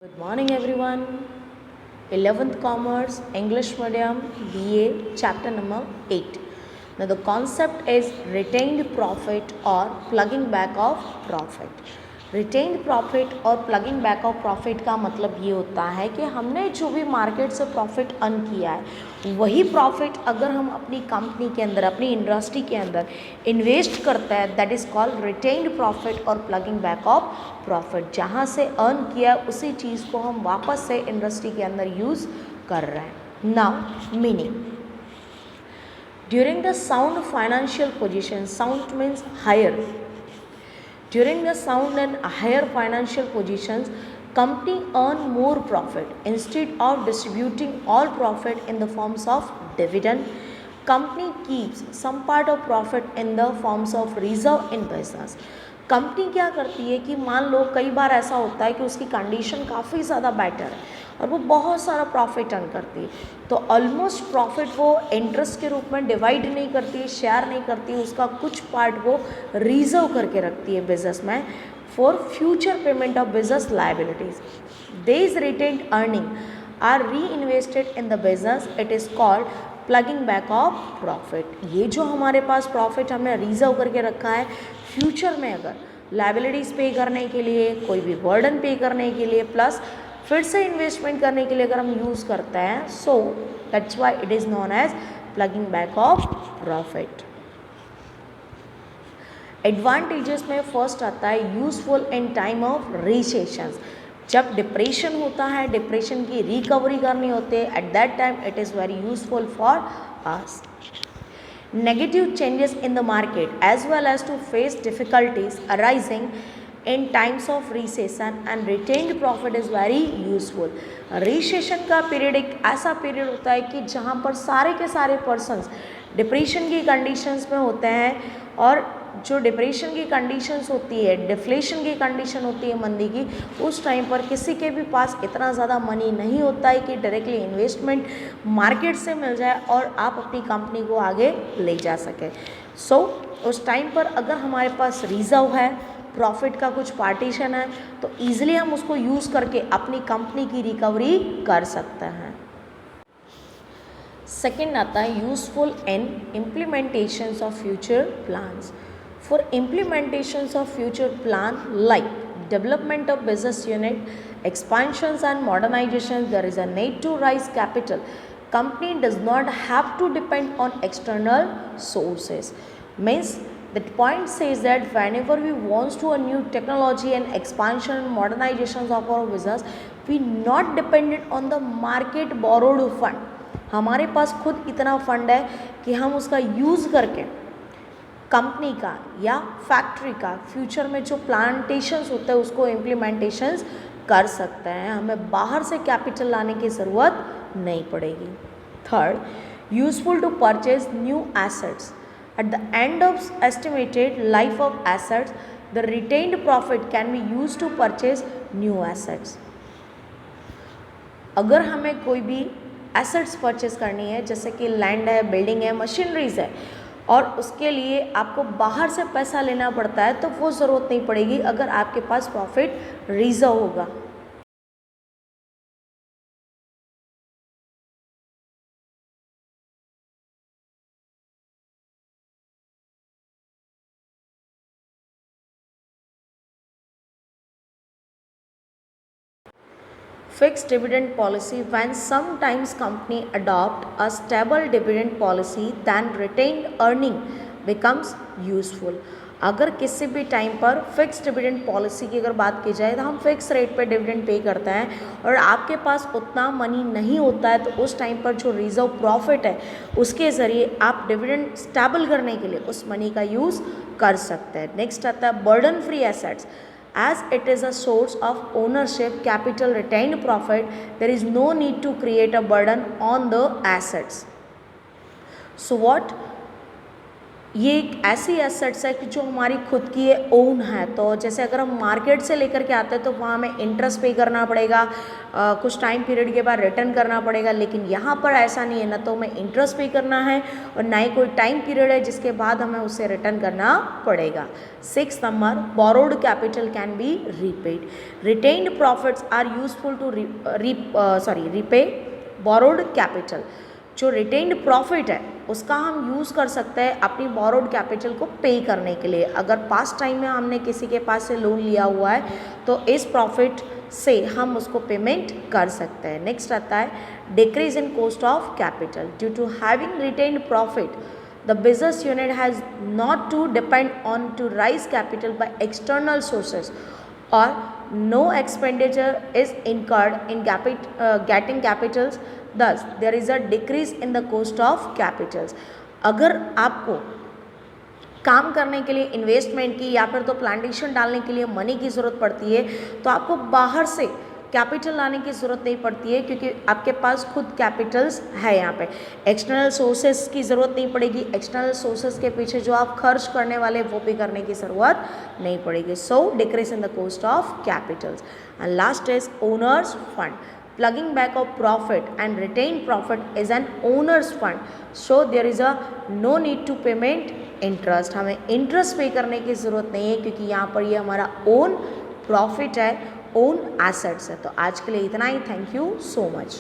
Good morning, everyone. 11th Commerce, English Medium, BA, chapter number 8. Now, the concept is retained profit or plugging back of profit. Retained profit और plugging back of profit का मतलब ये होता है कि हमने जो भी मार्केट से प्रॉफिट अर्न किया है वही प्रॉफिट अगर हम अपनी कंपनी के अंदर, अपनी इंडस्ट्री के अंदर इन्वेस्ट करते हैं, that is called retained profit और प्लगिंग बैक ऑफ प्रॉफिट। जहाँ से अर्न किया उसी चीज़ को हम वापस से इंडस्ट्री के अंदर यूज़ कर रहे हैं। Now meaning, during the sound financial position, sound means higher, during the sound and higher financial positions, company earn more profit instead of distributing all profit in the forms of dividend. Company keeps some part of profit in the forms of reserve in business. Company क्या करती है कि मान लो कई बार ऐसा होता है कि उसकी कंडीशन काफ़ी ज़्यादा बेटर है और वो बहुत सारा प्रॉफिट अर्न करती है, तो ऑलमोस्ट प्रॉफिट वो इंटरेस्ट के रूप में डिवाइड नहीं करती है, शेयर नहीं करती है, उसका कुछ पार्ट वो रिजर्व करके रखती है बिजनेस में for future payment of business liabilities. This retained earning are reinvested in the business, it is called ploughing back of profit. ये जो हमारे पास प्रॉफिट हमने रिजर्व करके रखा है, फ्यूचर में अगर लाइबिलिटीज़ पे करने के लिए, कोई भी बर्डन पे करने के लिए, प्लस फिर से इन्वेस्टमेंट करने के लिए अगर हम यूज़ करते हैं, so that's why it is known as plugging back of profit. Advantages में फर्स्ट आता है useful in time of recessions. जब डिप्रेशन होता है, डिप्रेशन की रिकवरी करनी होती है, at that time it is very useful for us. Negative changes in the market as well as to face difficulties arising in times of recession and retained profit is very useful. Recession का period एक ऐसा period होता है कि जहाँ पर सारे के सारे पर्सन्स डिप्रेशन की कंडीशंस में होते हैं, और जो डिप्रेशन की कंडीशंस होती है, डिफ्लेशन की कंडीशन होती है मंदी की, उस टाइम पर किसी के भी पास इतना ज़्यादा मनी नहीं होता है कि डायरेक्टली इन्वेस्टमेंट मार्केट से मिल जाए और आप अपनी कंपनी को आगे ले जा सकें। सो उस टाइम पर अगर हमारे पास रिजर्व है, प्रॉफिट का कुछ पार्टीशन है, तो ईजिली हम उसको यूज़ करके अपनी कंपनी की रिकवरी कर सकते हैं। सेकेंड आता है useful in implementations of future plans. For implementations of future plan like development of business unit, expansions and modernizations, there is a need to raise capital. Company does not have to depend on external sources. Means that point says that whenever we want to a new technology and expansion and modernizations of our business, we not dependent on the market borrowed fund. हमारे पास खुद इतना fund है कि हम उसका use करके company का या फैक्ट्री का फ्यूचर में जो प्लांटेशंस होते हैं उसको इम्प्लीमेंटेशंस कर सकते हैं, हमें बाहर से कैपिटल लाने की ज़रूरत नहीं पड़ेगी। Third, useful to purchase new assets. At the end of estimated life of assets, the retained profit can be use to purchase new assets. अगर हमें कोई भी एसेट्स परचेज करनी है, जैसे कि लैंड है, बिल्डिंग है, मशीनरीज है, और उसके लिए आपको बाहर से पैसा लेना पड़ता है, तो वो ज़रूरत नहीं पड़ेगी अगर आपके पास प्रॉफिट रिजर्व होगा। Fixed dividend policy, when sometimes company adopt a stable dividend policy, then retained earning becomes useful. अगर किसी भी टाइम पर फिक्स डिविडेंड पॉलिसी की अगर बात की जाए तो हम फिक्स रेट पे डिविडेंड पे करते हैं और आपके पास उतना मनी नहीं होता है, तो उस टाइम पर जो रिजर्व प्रॉफिट है उसके ज़रिए आप डिविडेंड स्टेबल करने के लिए उस मनी का यूज़ कर सकते हैं। नेक्स्ट आता है burden free assets. As it is a source of ownership, capital, retained profit, there is no need to create a burden on the assets. So what? ये एक ऐसी एसेट्स है कि जो हमारी खुद की ये ओन है। तो जैसे अगर हम मार्केट से लेकर के आते हैं तो वहाँ हमें इंटरेस्ट पे करना पड़ेगा, कुछ टाइम पीरियड के बाद रिटर्न करना पड़ेगा, लेकिन यहाँ पर ऐसा नहीं है, ना तो हमें इंटरेस्ट पे करना है और ना ही कोई टाइम पीरियड है जिसके बाद हमें उसे रिटर्न करना पड़ेगा। 6 number, borrowed capital can be repaid. Retained profits are useful to repay borrowed capital. जो रिटेन्ड प्रॉफिट है उसका हम यूज़ कर सकते हैं अपनी बोरोड कैपिटल को पे करने के लिए। अगर पास्ट टाइम में हमने किसी के पास से लोन लिया हुआ है तो इस प्रॉफिट से हम उसको पेमेंट कर सकते हैं। नेक्स्ट आता है decrease in cost of capital. Due to having retained profit the business unit has not to depend on to raise capital by external sources और no expenditure is incurred in getting capitals, thus there is a decrease in the cost of capitals। अगर आपको काम करने के लिए investment की या फिर तो प्लांटेशन डालने के लिए मनी की ज़रूरत पड़ती है तो आपको बाहर से कैपिटल लाने की ज़रूरत नहीं पड़ती है, क्योंकि आपके पास खुद कैपिटल्स है। यहाँ पे एक्सटर्नल सोर्सेज की ज़रूरत नहीं पड़ेगी। एक्सटर्नल सोर्सेज के पीछे जो आप खर्च करने वाले वो भी करने की ज़रूरत नहीं पड़ेगी। So decrease in the cost of capitals. And last is owners fund. Ploughing back of profit and retain profit is an owners fund, so there is a no need to payment interest. हमें interest pay करने की ज़रूरत नहीं है, क्योंकि यहाँ पर ये हमारा ओन प्रॉफिट है, ओन एसेट्स है। तो आज के लिए इतना ही। Thank you so much.